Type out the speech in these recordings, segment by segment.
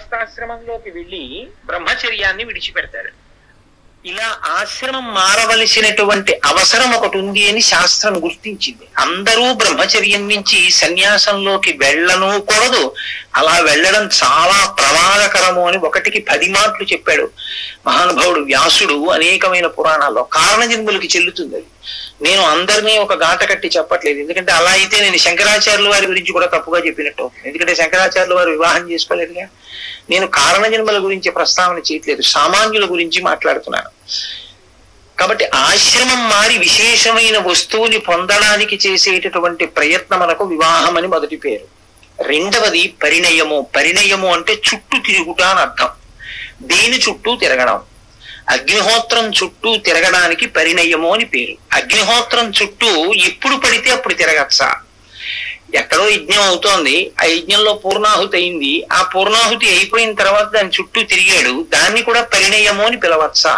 వానప్రస్థాశ్రమంలోకి వెళ్ళి బ్రహ్మచర్యాన్ని విడిచిపెడతాడు. ఇలా ఆశ్రమం మారవలసినటువంటి అవసరం ఒకటి ఉంది అని శాస్త్రం గుర్తించింది. అందరూ బ్రహ్మచర్యం నుంచి సన్యాసంలోకి వెళ్ళనూకూడదు, అలా వెళ్ళడం చాలా ప్రమాదకరము అని 1కి 10 మాటలు చెప్పాడు మహానుభావుడు వ్యాసుడు అనేకమైన పురాణాల్లో. కారణజన్ములకి చెల్లుతుంది అది. నేను అందరినీ ఒక గాట కట్టి చెప్పట్లేదు, ఎందుకంటే అలా అయితే నేను శంకరాచార్యుల వారి గురించి కూడా తప్పుగా చెప్పినట్టు. ఎందుకంటే శంకరాచార్యుల వారు వివాహం చేసుకోలేదుగా. నేను కారణజన్మల గురించి ప్రస్తావన చేయట్లేదు, సామాన్యుల గురించి మాట్లాడుతున్నాను. కాబట్టి ఆశ్రమం మారి విశేషమైన వస్తువుని పొందడానికి చేసేటటువంటి ప్రయత్నమునకు వివాహం అని మొదటి పేరు. రెండవది పరిణయము. పరిణయము అంటే చుట్టూ తిరుగుట అని అర్థం. దేని చుట్టూ తిరగడం. అగ్నిహోత్రం చుట్టూ తిరగడానికి పరిణయము అని పేరు. అగ్నిహోత్రం చుట్టూ ఎప్పుడు పడితే అప్పుడు తిరగచ్చా? ఎక్కడో యజ్ఞం అవుతోంది, ఆ యజ్ఞంలో పూర్ణాహుతి అయింది, ఆ పూర్ణాహుతి అయిపోయిన తర్వాత దాని చుట్టూ తిరిగాడు, దాన్ని కూడా పరిణయము అని పిలవచ్చా?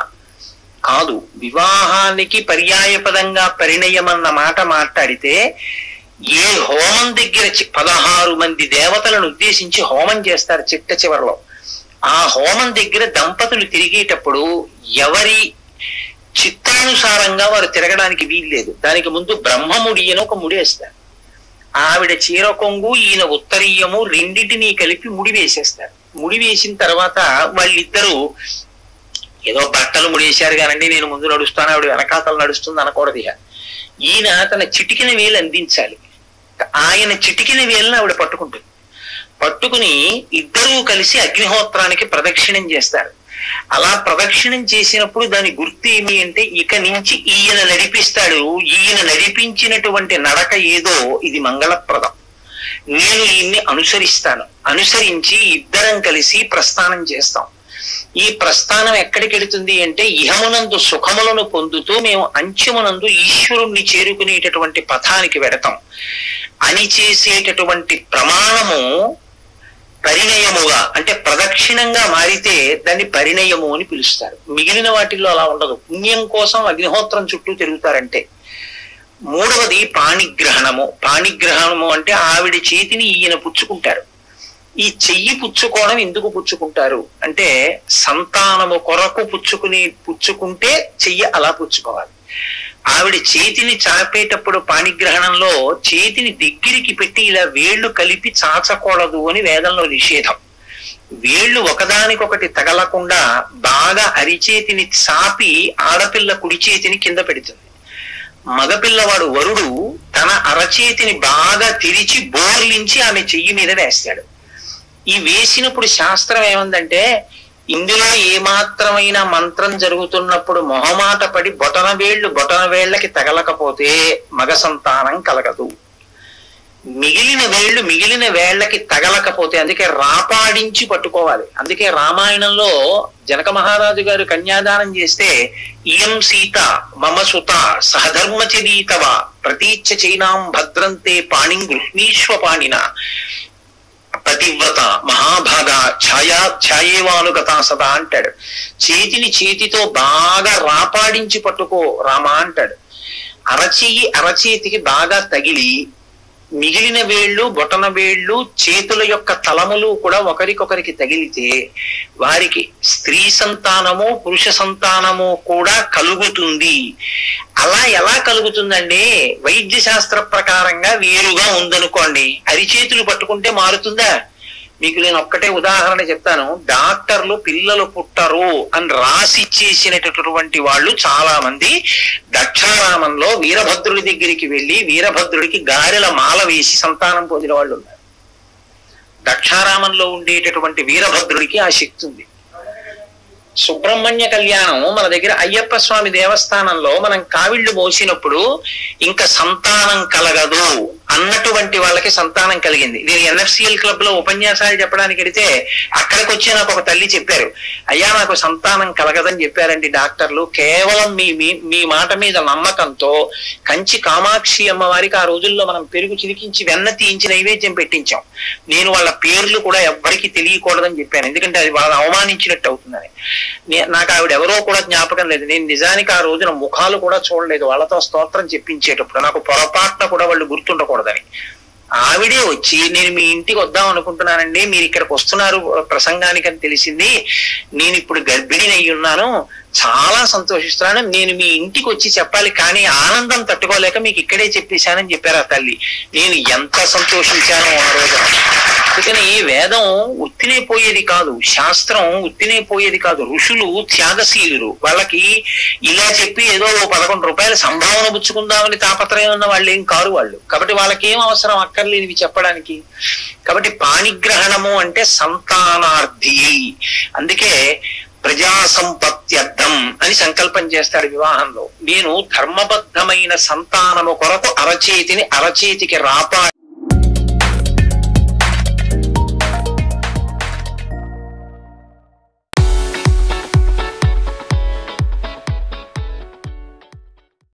కాదు. వివాహానికి పర్యాయపదంగా పరిణయం అన్న మాట మాట్లాడితే ఏ హోమం దగ్గర 16 మంది దేవతలను ఉద్దేశించి హోమం చేస్తారు చిట్ట చివరిలో. ఆ హోమం దగ్గర దంపతులు తిరిగేటప్పుడు ఎవరి చిత్తానుసారంగా వారు తిరగడానికి వీల్లేదు. దానికి ముందు బ్రహ్మముడి అని ఒక ముడి వేస్తారు. ఆవిడ చీర కొంగు, ఈయన ఉత్తరీయము రెండింటినీ కలిపి ముడి వేసేస్తారు. ముడి వేసిన తర్వాత వాళ్ళిద్దరూ ఏదో బట్టలు ముడేశారు కానండి, నేను ముందు నడుస్తాను ఆవిడ వెనకాతలు నడుస్తుంది అనకూడదు. ఈయన తన చిటికిన వేలు అందించాలి. ఆయన చిటికిన వేలుని ఆవిడ పట్టుకుంటుంది. పట్టుకుని ఇద్దరూ కలిసి అగ్నిహోత్రానికి ప్రదక్షిణం చేస్తారు. అలా ప్రదక్షిణం చేసినప్పుడు దాని గుర్తు ఏమి అంటే, ఇక నుంచి ఈయన నడిపిస్తాడు, ఈయన నడిపించినటువంటి నడక ఏదో ఇది మంగళప్రదం, నేను ఈయన్ని అనుసరిస్తాను, అనుసరించి ఇద్దరం కలిసి ప్రస్థానం చేస్తాం. ఈ ప్రస్థానం ఎక్కడికి వెళుతుంది అంటే, ఇహమునందు సుఖములను పొందుతూ మేము అంత్యమునందు ఈశ్వరుణ్ణి చేరుకునేటటువంటి పథానికి వెడతాం అని చేసేటటువంటి ప్రమాణము పరిణయముగా, అంటే ప్రదక్షిణంగా మారితే దాన్ని పరిణయము అని పిలుస్తారు. మిగిలిన వాటిల్లో అలా ఉండదు. పుణ్యం కోసం అగ్నిహోత్రం చుట్టూ తిరుగుతారంటే. మూడవది పాణిగ్రహణము. పాణిగ్రహణము అంటే ఆవిడ చేతిని ఈయన పుచ్చుకుంటారు. ఈ చెయ్యి పుచ్చుకోవడం ఎందుకు పుచ్చుకుంటారు అంటే, సంతానము కొరకు పుచ్చుకుంటే చెయ్యి అలా పుచ్చుకోవాలి. ఆవిడ చేతిని చాపేటప్పుడు పాణిగ్రహణంలో చేతిని దగ్గరికి పెట్టి ఇలా వేళ్లు కలిపి చాచకూడదు అని వేదంలో నిషేధం. వేళ్లు ఒకదానికొకటి తగలకుండా బాగా అరిచేతిని చాపి ఆడపిల్ల కుడి చేతిని కింద పెడుతుంది. మగపిల్లవాడు వరుడు తన అరచేతిని బాగా తెరిచి బోర్లించి ఆమె చెయ్యి మీద వేస్తాడు. ఈ వేసినప్పుడు శాస్త్రం ఏమందంటే, ఇందులో ఏమాత్రమైన మంత్రం జరుగుతున్నప్పుడు మొహమాట పడి బొటన వేళ్ళకి తగలకపోతే మగ సంతానం కలగదు. మిగిలిన వేళ్ళకి తగలకపోతే, అందుకే రాపాడించి పట్టుకోవాలి. అందుకే రామాయణంలో జనక మహారాజు గారు కన్యాదానం చేస్తే, ఇయం సీత మమ సుత సహధర్మచరీతవ ప్రతీచ్ఛ చైనాం భద్రంతే పాణిం గృహ్ణీష్వ పాణిన పతివ్రత మహాభాగ ఛాయేవానుగత సదా అంటాడు. చేతితో బాగా రాపాడించి పట్టుకో రామా అంటాడు. అరచేతికి బాగా తగిలి మిగిలిన వేళ్ళు, బొటన వేళ్ళు, చేతుల యొక్క తలములు కూడా ఒకరికొకరికి తగిలితే వారికి స్త్రీ సంతానము పురుష సంతానము కూడా కలుగుతుంది. అలా ఎలా కలుగుతుందండి? వైద్య శాస్త్ర ప్రకారంగా వేరుగా ఉందనుకోండి, అరిచేతులు పట్టుకుంటే మారుతుందా? మీకు నేను ఒక్కటే ఉదాహరణ చెప్తాను. డాక్టర్లు పిల్లలు పుట్టరు అని రాసిచ్చేసినటువంటి వాళ్ళు చాలా మంది దక్షారామంలో వీరభద్రుడి దగ్గరికి వెళ్ళి వీరభద్రుడికి గారెల మాల వేసి సంతానం పొందిన వాళ్ళు ఉన్నారు. దక్షారామంలో ఉండేటటువంటి వీరభద్రుడికి ఆ శక్తి ఉంది. సుబ్రహ్మణ్య కళ్యాణం మన దగ్గర అయ్యప్ప స్వామి దేవస్థానంలో మనం కావిళ్లు మోసినప్పుడు ఇంకా సంతానం కలగదు అన్నటువంటి వాళ్ళకి సంతానం కలిగింది. నేను ఎన్ఎఫ్సిఎల్ క్లబ్ లో ఉపన్యాసాలు చెప్పడానికి వెళితే అక్కడికి వచ్చి నాకు ఒక తల్లి చెప్పారు, అయ్యా నాకు సంతానం కలగదని చెప్పారండి డాక్టర్లు. కేవలం మీ మాట మీద నమ్మకంతో కంచి కామాక్షి అమ్మవారికి ఆ రోజుల్లో మనం పెరుగు చిలికించి వెన్న తీయించి నైవేద్యం పెట్టించాం. నేను వాళ్ళ పేర్లు కూడా ఎవ్వరికి తెలియకూడదని చెప్పాను, ఎందుకంటే అది వాళ్ళని అవమానించినట్టు అవుతుందని. నాకు ఆవిడ ఎవరో కూడా జ్ఞాపకం లేదు. నేను నిజానికి ఆ రోజున ముఖాలు కూడా చూడలేదు వాళ్ళతో స్తోత్రం చెప్పించేటప్పుడు. నాకు పొరపాటున కూడా వాళ్ళు గుర్తుండకూడదని. ఆవిడే వచ్చి నేను మీ ఇంటికి వద్దాం అనుకుంటున్నానండి, మీరు ఇక్కడికి వస్తున్నారు ప్రసంగానికి అని తెలిసింది, నేను ఇప్పుడు గర్భిణిని అయి ఉన్నాను, చాలా సంతోషిస్తున్నాను, నేను మీ ఇంటికి వచ్చి చెప్పాలి కానీ ఆనందం తట్టుకోలేక మీకు ఇక్కడే చెప్పేశానని చెప్పారు ఆ తల్లి. నేను ఎంత సంతోషించాను ఆ రోజు. అందుకని వేదం ఉత్తినే పోయేది కాదు, శాస్త్రం ఉత్తినే పోయేది కాదు. ఋషులు త్యాగశీలురు, వాళ్ళకి ఇలా చెప్పి ఏదో 11 రూపాయలు సంభావన పుచ్చుకుందామని తాపత్రయం ఉన్న వాళ్ళు ఏం కారు వాళ్ళు. కాబట్టి వాళ్ళకి ఏం అవసరం అక్కర్లేదు ఇవి చెప్పడానికి. కాబట్టి పాణిగ్రహణము అంటే సంతానార్థి, అందుకే ప్రజా సంపత్త్యర్థం అని సంకల్పం చేస్తాడు వివాహంలో. నేను ధర్మబద్ధమైన సంతానము కొరకు అరచేతిని అరచేతికి రాపా